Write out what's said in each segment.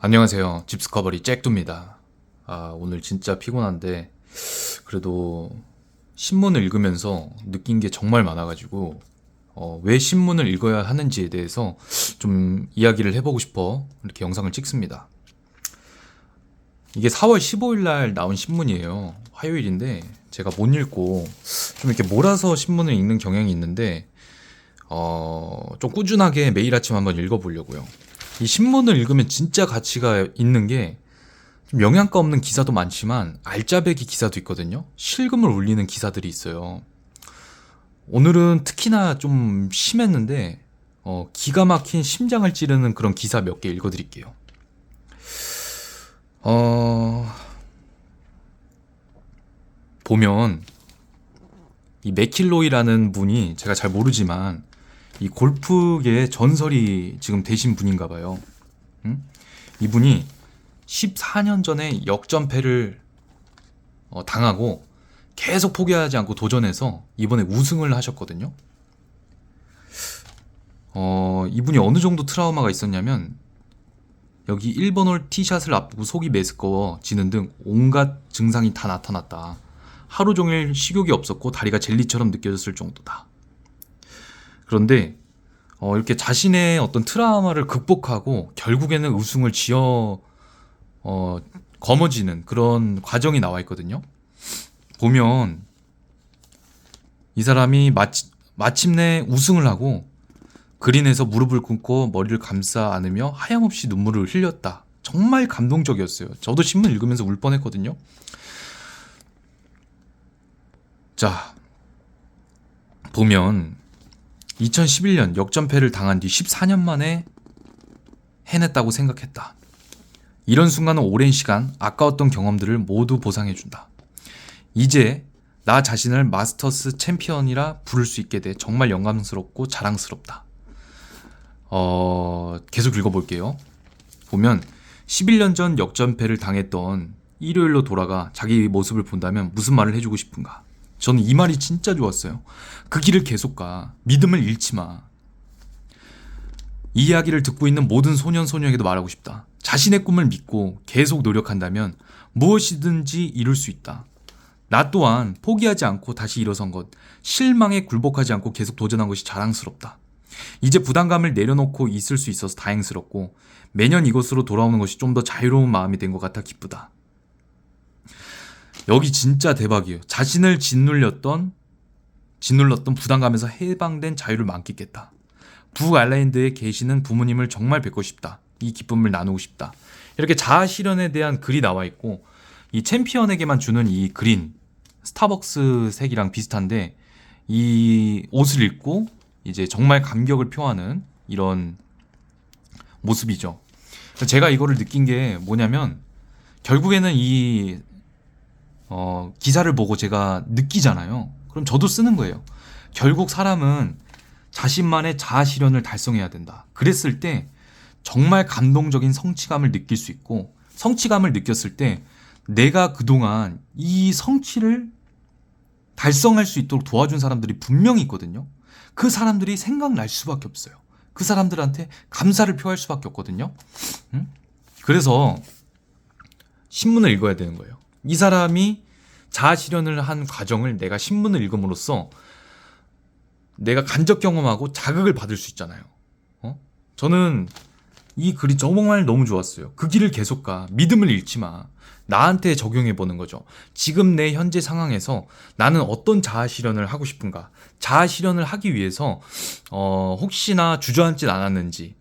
안녕하세요. 집스커버리 잭두입니다. 오늘 진짜 피곤한데, 그래도 신문을 읽으면서 느낀 게 정말 많아가지고, 왜 신문을 읽어야 하는지에 대해서 좀 이야기를 해보고 싶어 이렇게 영상을 찍습니다. 이게 4월 15일 날 나온 신문이에요. 화요일인데, 제가 못 읽고, 좀 이렇게 몰아서 신문을 읽는 경향이 있는데, 좀 꾸준하게 매일 아침 한번 읽어보려고요. 이 신문을 읽으면 진짜 가치가 있는 게 좀 영양가 없는 기사도 많지만 알짜배기 기사도 있거든요. 실금을 울리는 기사들이 있어요. 오늘은 특히나 좀 심했는데 기가 막힌 심장을 찌르는 그런 기사 몇 개 읽어드릴게요. 보면 이 맥킬로이라는 분이 제가 잘 모르지만 이 골프계의 전설이 지금 되신 분인가 봐요. 이분이 14년 전에 역전패를 당하고 계속 포기하지 않고 도전해서 이번에 우승을 하셨거든요. 이분이 어느 정도 트라우마가 있었냐면 여기 1번 홀 티샷을 앞두고 속이 메스꺼워지는 등 온갖 증상이 다 나타났다. 하루 종일 식욕이 없었고 다리가 젤리처럼 느껴졌을 정도다. 그런데 이렇게 자신의 어떤 트라우마를 극복하고 결국에는 우승을 거머쥐는 그런 과정이 나와 있거든요. 보면 이 사람이 마침내 우승을 하고 그린에서 무릎을 꿇고 머리를 감싸 안으며 하염없이 눈물을 흘렸다. 정말 감동적이었어요. 저도 신문 읽으면서 울 뻔했거든요. 자, 보면 2011년 역전패를 당한 뒤 14년 만에 해냈다고 생각했다. 이런 순간은 오랜 시간 아까웠던 경험들을 모두 보상해준다. 이제 나 자신을 마스터스 챔피언이라 부를 수 있게 돼 정말 영광스럽고 자랑스럽다. 계속 읽어볼게요. 보면 11년 전 역전패를 당했던 일요일로 돌아가 자기 모습을 본다면 무슨 말을 해주고 싶은가? 저는 이 말이 진짜 좋았어요. 그 길을 계속 가. 믿음을 잃지 마. 이 이야기를 듣고 있는 모든 소년 소녀에게도 말하고 싶다. 자신의 꿈을 믿고 계속 노력한다면 무엇이든지 이룰 수 있다. 나 또한 포기하지 않고 다시 일어선 것, 실망에 굴복하지 않고 계속 도전한 것이 자랑스럽다. 이제 부담감을 내려놓고 있을 수 있어서 다행스럽고 매년 이곳으로 돌아오는 것이 좀 더 자유로운 마음이 된 것 같아 기쁘다. 여기 진짜 대박이에요. 자신을 짓눌렀던 부담감에서 해방된 자유를 만끽했다. 북아일랜드에 계시는 부모님을 정말 뵙고 싶다. 이 기쁨을 나누고 싶다. 이렇게 자아 실현에 대한 글이 나와 있고 이 챔피언에게만 주는 이 그린 스타벅스 색이랑 비슷한데 이 옷을 입고 이제 정말 감격을 표하는 이런 모습이죠. 제가 이거를 느낀 게 뭐냐면 결국에는 이 기사를 보고 제가 느끼잖아요. 그럼 저도 쓰는 거예요. 결국 사람은 자신만의 자아 실현을 달성해야 된다. 그랬을 때 정말 감동적인 성취감을 느낄 수 있고 성취감을 느꼈을 때 내가 그동안 이 성취를 달성할 수 있도록 도와준 사람들이 분명히 있거든요. 그 사람들이 생각날 수밖에 없어요. 그 사람들한테 감사를 표할 수밖에 없거든요. 그래서 신문을 읽어야 되는 거예요. 이 사람이 자아 실현을 한 과정을 내가 신문을 읽음으로써 내가 간접 경험하고 자극을 받을 수 있잖아요. 저는 이 글이 정말 너무 좋았어요. 그 길을 계속 가. 믿음을 잃지 마. 나한테 적용해 보는 거죠. 지금 내 현재 상황에서 나는 어떤 자아 실현을 하고 싶은가? 자아 실현을 하기 위해서 혹시나 주저앉진 않았는지,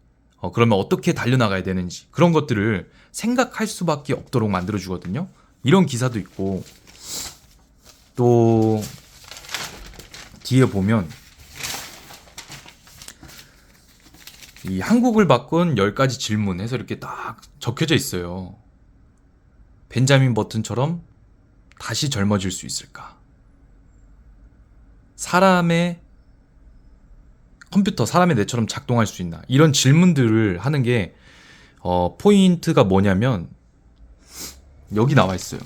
그러면 어떻게 달려나가야 되는지 그런 것들을 생각할 수밖에 없도록 만들어 주거든요. 이런 기사도 있고 또 뒤에 보면 이 한국을 바꾼 10가지 질문 해서 이렇게 딱 적혀져 있어요. 벤자민 버튼처럼 다시 젊어질 수 있을까? 사람의 뇌처럼 작동할 수 있나? 이런 질문들을 하는 게 포인트가 뭐냐면 여기 나와 있어요.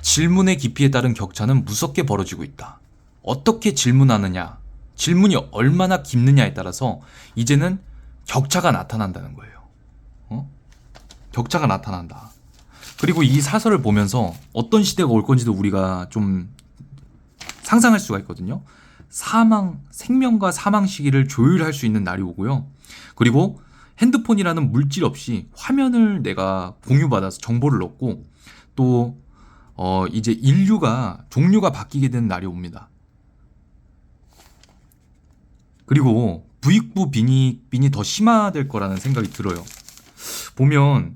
질문의 깊이에 따른 격차는 무섭게 벌어지고 있다. 어떻게 질문하느냐, 질문이 얼마나 깊느냐에 따라서 이제는 격차가 나타난다는 거예요. 격차가 나타난다. 그리고 이 사설을 보면서 어떤 시대가 올 건지도 우리가 좀 상상할 수가 있거든요. 생명과 사망 시기를 조율할 수 있는 날이 오고요. 그리고 핸드폰이라는 물질 없이 화면을 내가 공유받아서 정보를 얻고 또 이제 인류가 종류가 바뀌게 되는 날이 옵니다. 그리고 부익부 빈익빈이 더 심화될 거라는 생각이 들어요. 보면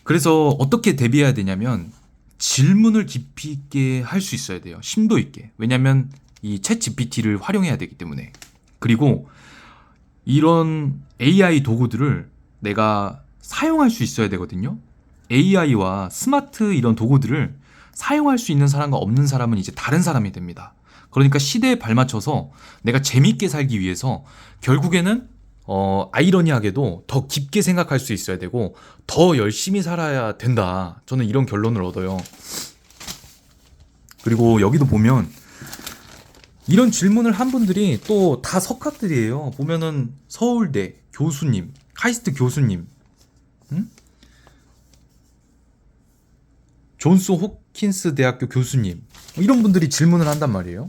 그래서 어떻게 대비해야 되냐면 질문을 깊이 있게 할 수 있어야 돼요. 심도 있게. 왜냐하면 이 챗 GPT를 활용해야 되기 때문에. 그리고 이런 AI 도구들을 내가 사용할 수 있어야 되거든요. AI와 스마트 이런 도구들을 사용할 수 있는 사람과 없는 사람은 이제 다른 사람이 됩니다. 그러니까 시대에 발맞춰서 내가 재밌게 살기 위해서 결국에는 아이러니하게도 더 깊게 생각할 수 있어야 되고 더 열심히 살아야 된다. 저는 이런 결론을 얻어요. 그리고 여기도 보면 이런 질문을 한 분들이 또 다 석학들이에요. 보면은 서울대 교수님, 카이스트 교수님, 존스 홉킨스 대학교 교수님 이런 분들이 질문을 한단 말이에요.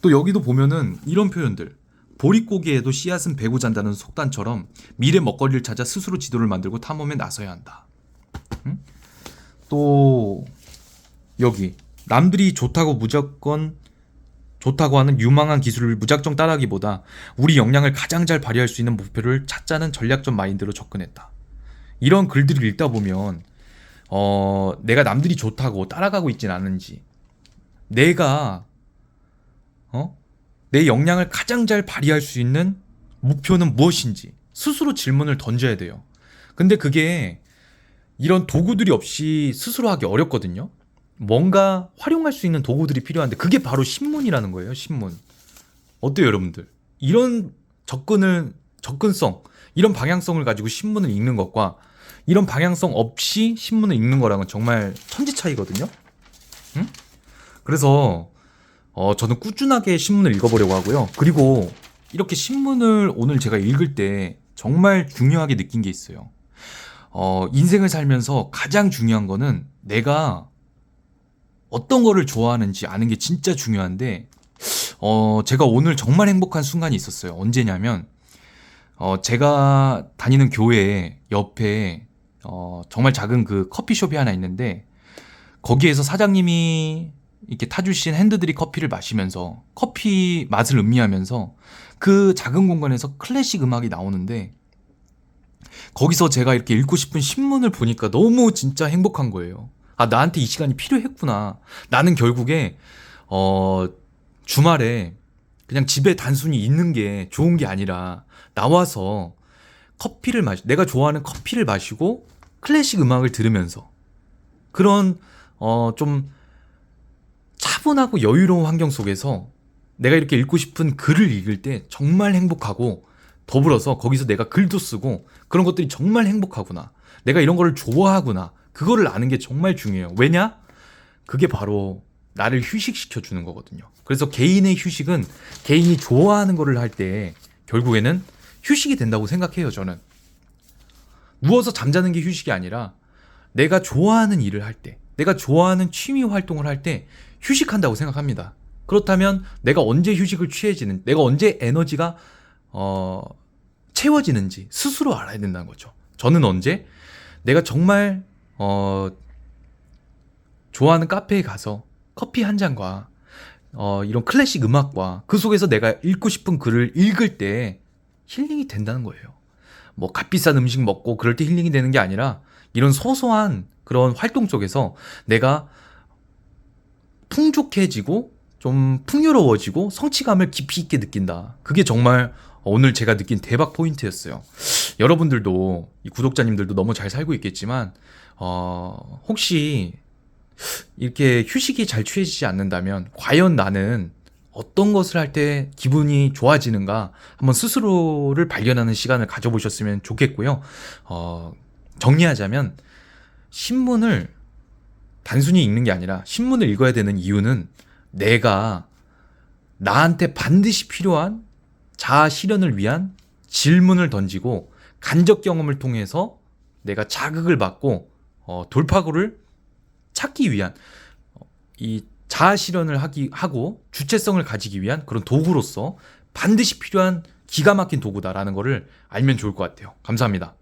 또 여기도 보면은 이런 표현들 보릿고개에도 씨앗은 베고 잔다는 속단처럼 미래 먹거리를 찾아 스스로 지도를 만들고 탐험에 나서야 한다. 또 여기 남들이 좋다고 하는 유망한 기술을 무작정 따라하기보다 우리 역량을 가장 잘 발휘할 수 있는 목표를 찾자는 전략적 마인드로 접근했다. 이런 글들을 읽다 보면 내가 남들이 좋다고 따라가고 있진 않은지 내가 내 역량을 가장 잘 발휘할 수 있는 목표는 무엇인지 스스로 질문을 던져야 돼요. 근데 그게 이런 도구들이 없이 스스로 하기 어렵거든요. 뭔가 활용할 수 있는 도구들이 필요한데 그게 바로 신문이라는 거예요. 신문. 어때요, 여러분들? 이런 접근성, 이런 방향성을 가지고 신문을 읽는 것과 이런 방향성 없이 신문을 읽는 거랑은 정말 천지 차이거든요. 응? 그래서 저는 꾸준하게 신문을 읽어보려고 하고요. 그리고 이렇게 신문을 오늘 제가 읽을 때 정말 중요하게 느낀 게 있어요. 인생을 살면서 가장 중요한 거는 내가 어떤 거를 좋아하는지 아는 게 진짜 중요한데 제가 오늘 정말 행복한 순간이 있었어요. 언제냐면 제가 다니는 교회 옆에 정말 작은 그 커피숍이 하나 있는데 거기에서 사장님이 이렇게 타주신 핸드드립 커피를 마시면서 커피 맛을 음미하면서 그 작은 공간에서 클래식 음악이 나오는데 거기서 제가 이렇게 읽고 싶은 신문을 보니까 너무 진짜 행복한 거예요. 아, 나한테 이 시간이 필요했구나. 나는 결국에 주말에 그냥 집에 단순히 있는 게 좋은 게 아니라 나와서 내가 좋아하는 커피를 마시고 클래식 음악을 들으면서 그런 좀 차분하고 여유로운 환경 속에서 내가 이렇게 읽고 싶은 글을 읽을 때 정말 행복하고 더불어서 거기서 내가 글도 쓰고 그런 것들이 정말 행복하구나. 내가 이런 거를 좋아하구나. 그거를 아는 게 정말 중요해요. 왜냐? 그게 바로 나를 휴식시켜 주는 거거든요. 그래서 개인의 휴식은 개인이 좋아하는 거를 할 때 결국에는 휴식이 된다고 생각해요, 저는. 누워서 잠자는 게 휴식이 아니라 내가 좋아하는 일을 할 때, 내가 좋아하는 취미 활동을 할 때 휴식한다고 생각합니다. 그렇다면 내가 언제 휴식을 내가 언제 에너지가 채워지는지 스스로 알아야 된다는 거죠. 저는 언제 내가 정말 좋아하는 카페에 가서 커피 한 잔과 이런 클래식 음악과 그 속에서 내가 읽고 싶은 글을 읽을 때 힐링이 된다는 거예요. 뭐 값비싼 음식 먹고 그럴 때 힐링이 되는 게 아니라 이런 소소한 그런 활동 속에서 내가 풍족해지고 좀 풍요로워지고 성취감을 깊이 있게 느낀다. 그게 정말 오늘 제가 느낀 대박 포인트였어요. 여러분들도 이 구독자님들도 너무 잘 살고 있겠지만 혹시 이렇게 휴식이 잘 취해지지 않는다면 과연 나는 어떤 것을 할 때 기분이 좋아지는가 한번 스스로를 발견하는 시간을 가져보셨으면 좋겠고요. 정리하자면 신문을 단순히 읽는 게 아니라 신문을 읽어야 되는 이유는 내가 나한테 반드시 필요한 자아 실현을 위한 질문을 던지고 간접 경험을 통해서 내가 자극을 받고 돌파구를 찾기 위한 이 자아 실현을 하고 주체성을 가지기 위한 그런 도구로서 반드시 필요한 기가 막힌 도구다라는 거를 알면 좋을 것 같아요. 감사합니다.